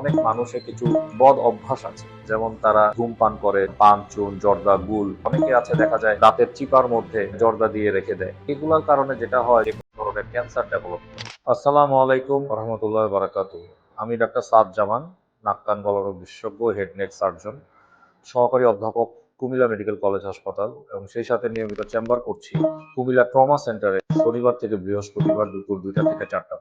অনেক মানুষের কিছু বদ অভ্যাস আছে, যেমন তারা ধূমপান করে, পান, চুন, জর্দা, গুল। অনেকে আছে দেখা যায় দাঁতের চিপার মধ্যে জর্দা দিয়ে রেখে দেয়। এগুলোর কারণে যেটা হয়, যে কোনো ধরনের ক্যান্সার ডেভেলপ। আসসালামু আলাইকুম রহমতুল্লাহ বারাকাতুহু। আমি ডাক্তার সাদ জামান, নাক কান গলা রোগ বিশেষজ্ঞ, হেড নেক সার্জন, সহকারী অধ্যাপক, কুমিল্লা মেডিকেল কলেজ হাসপাতাল, এবং সেই সাথে নিয়মিত চেম্বার করছি কুমিল্লা ট্রমা সেন্টারে শনিবার থেকে বৃহস্পতিবার দুপুর 2টা থেকে 4টা।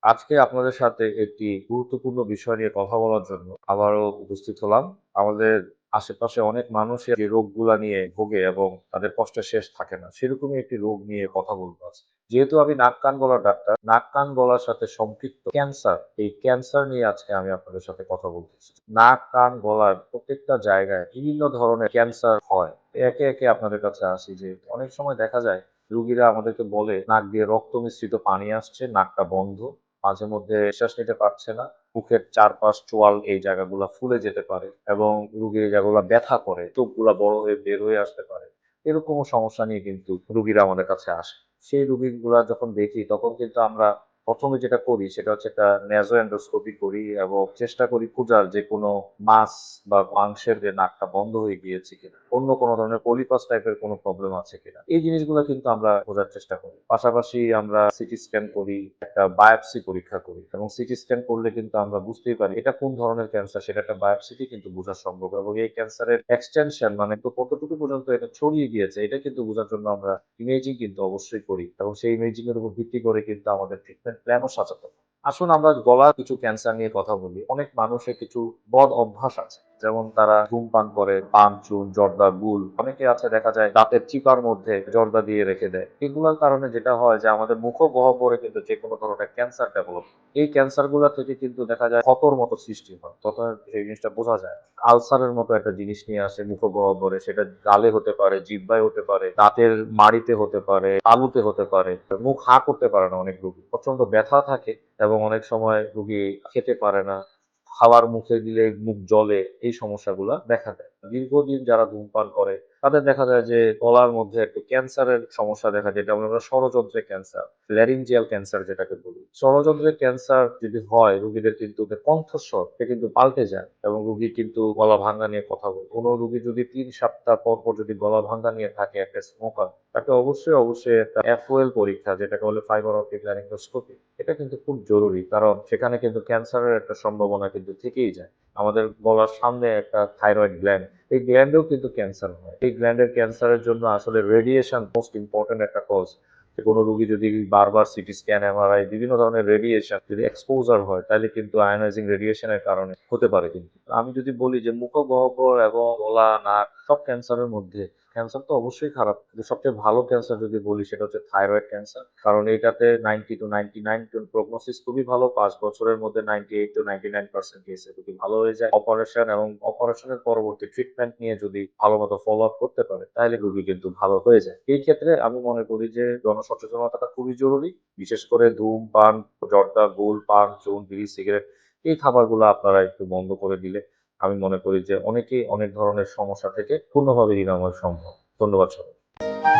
আজকে আপনাদের সাথে একটি গুরুত্বপূর্ণ বিষয় নিয়ে কথা বলার জন্য আবারও উপস্থিত হলাম। আমাদের আশেপাশে অনেক মানুষের যে রোগগুলা নিয়ে ভোগে এবং তাদের কষ্টের শেষ থাকে না, সেরকমই একটি রোগ নিয়ে কথা বলবো আজকে। যেহেতু আমি নাক কান গলার ডাক্তার, নাক কান গলার সাথে সম্পৃক্ত ক্যান্সার, এই ক্যান্সার নিয়ে আজকে আমি আপনাদের সাথে কথা বলতেছি। নাক কান গলার প্রত্যেকটা জায়গায় বিভিন্ন ধরনের ক্যান্সার হয়। একে একে আপনাদের কাছে আসি যে অনেক সময় দেখা যায় রুগীরা আমাদেরকে বলে নাক দিয়ে রক্ত মিশ্রিত পানি আসছে, নাকটা বন্ধ, মাঝে মধ্যে নিঃশ্বাস নিতে পারছে না, মুখের চারপাশ, চোয়াল, এই জায়গাগুলো ফুলে যেতে পারে এবং রুগীর এই জায়গাগুলো ব্যথা করে, চোখগুলা বড় হয়ে বের হয়ে আসতে পারে। এরকমও সমস্যা নিয়ে কিন্তু রুগীরা আমাদের কাছে আসে। সেই রুগীগুলা যখন দেখি, তখন কিন্তু আমরা প্রথমে যেটা করি সেটা হচ্ছে একটা ন্যাজো এন্ডোস্কোপি করি এবং চেষ্টা করি খোঁজার যে কোনো মাছ বা মাংসের যে নাকটা বন্ধ হয়ে গিয়েছে কিনা, অন্য কোনো ধরনের পলিপাস টাইপের কোনো প্রবলেম আছে কিনা, এই জিনিসগুলো কিন্তু আমরা খোঁজার চেষ্টা করি। পাশাপাশি আমরা সিটি স্ক্যান করি, একটা বায়োপসি পরীক্ষা করি, এবং সিটি স্ক্যান করলে কিন্তু আমরা বুঝতেই পারি এটা কোন ধরনের ক্যান্সার, সেটা একটা বায়োপসিতে কিন্তু বোঝা সম্ভব। এবং এই ক্যান্সারের এক্সটেনশন, মানে তো কতটুকু পর্যন্ত এটা ছড়িয়ে গিয়েছে, এটা কিন্তু বোঝার জন্য আমরা ইমেজিং কিন্তু অবশ্যই করি, এবং সেই ইমেজিং এর উপর ভিত্তি করে কিন্তু আমাদের ট্রিটমেন্ট প্ল্যানও সাজাতে হবে। আসুন আমরা গলার কিছু ক্যান্সার নিয়ে কথা বলি। অনেক মানুষের কিছু বদ অভ্যাস আছে, যেমন তারা ধূমপান করে, পান, চুন, জর্দা, গুল। অনেকে আছে দেখা যায় দাঁতের চিপার মধ্যে জর্দা দিয়ে রেখে দেয়। এগুলোর কারণে যেটা হয় যে আমাদের মুখগহ্বরে কিন্তু যে কোনো ধরনের ক্যান্সার ডেভেলপ। এই ক্যান্সার গুলা থেকে কিন্তু দেখা যায় ক্ষতর মতো সৃষ্টি হয়, তখন সেই জিনিসটা বোঝা যায়। আলসারের মতো একটা জিনিস নিয়ে আসে মুখগহ্বরে, সেটা গালে হতে পারে, জিহ্বায় হতে পারে, দাঁতের মাড়িতে হতে পারে, তালুতে হতে পারে। মুখ হা করতে পারে না অনেক রোগী, প্রচন্ড ব্যথা থাকে, এবং অনেক সময় রোগী খেতে পারে না, খাবার মুখে দিলে মুখ জ্বলে, এই সমস্যাগুলা দেখা দেয়। দীর্ঘদিন যারা ধূমপান করে তাদের দেখা যায় যে গলার মধ্যে একটু ক্যান্সারের সমস্যা দেখা যায়, যেটা আমরা ষড়যন্ত্রের ক্যান্সার, ল্যারিঞ্জিয়াল ক্যান্সার যেটাকে বলি। ষড়যন্ত্রের ক্যান্সার যদি হয়, রোগীদের কিন্তু কণ্ঠস্বর কিন্তু পাল্টে যায়, এবং রোগী কিন্তু গলা ভাঙা নিয়ে কথা বলে। কোনো রোগী যদি 3 সপ্তাহ পর পর যদি গলা ভাঙা নিয়ে থাকে, একটা স্মোকার, তাকে অবশ্যই একটা এফওএল পরীক্ষা, যেটাকে বলে ফাইবার অপটিক ল্যারিঙ্গোস্কোপি, এটা কিন্তু খুব জরুরি, কারণ সেখানে কিন্তু ক্যান্সারের একটা সম্ভাবনা কিন্তু থেকেই যায়। আমাদের গলার সামনে একটা থাইরয়েড গ্ল্যান্ড, এই গ্ল্যান্ডেও কিন্তু ক্যান্সার হয়। এই গ্ল্যান্ডের ক্যান্সারের জন্য আসলে রেডিয়েশন মোস্ট ইম্পর্টেন্ট একটা কজ। যে কোনো রোগী যদি বারবার সিটি স্ক্যান, এমআরআই, বিভিন্ন ধরনের রেডিয়েশন যদি এক্সপোজার হয়, তাহলে কিন্তু আয়োনাইজিং রেডিয়েশনের কারণে হতে পারে। কিন্তু আমি যদি বলি যে মুখগহ্বর এবং গলা, নাক সব ক্যান্সারের মধ্যে ক্যান্সার তো অবশ্যই খারাপ, কিন্তু সবচেয়ে ভালো ক্যান্সার যদি বলি সেটা হচ্ছে থাইরয়েড ক্যান্সার। কারণ এটাতে 90 to 99 প্রগনোসিস খুবই ভালো। 5 বছরের মধ্যে 98 to 99% কেসে যদি ভালো হয়ে যায়, অপারেশন এবং অপারেশনের পরবর্তী ট্রিটমেন্ট নিয়ে যদি ভালো মতো ফলো আপ করতে পারে, তাহলে রোগী কিন্তু ভালো হয়ে যায়। এই ক্ষেত্রে আমি মনে করি যে জনসচেতনতাটা খুবই জরুরি। বিশেষ করে ধূমপান, জর্দা, গুল, পান, চুন, বিড়ি, সিগারেট, এই খাবারগুলো আপনারা একটু বন্ধ করে দিলে আমি মনে করি যে অনেকেই অনেক ধরনের সমস্যা থেকে পূর্ণভাবে নিরাময় সম্ভব। ধন্যবাদ সবাই।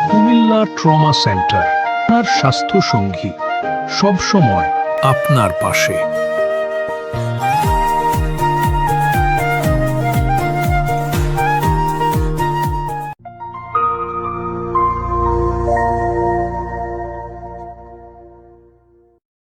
কুমিল্লা ট্রমা সেন্টার, আপনার স্বাস্থ্য সঙ্গী, সব সময় আপনার পাশে।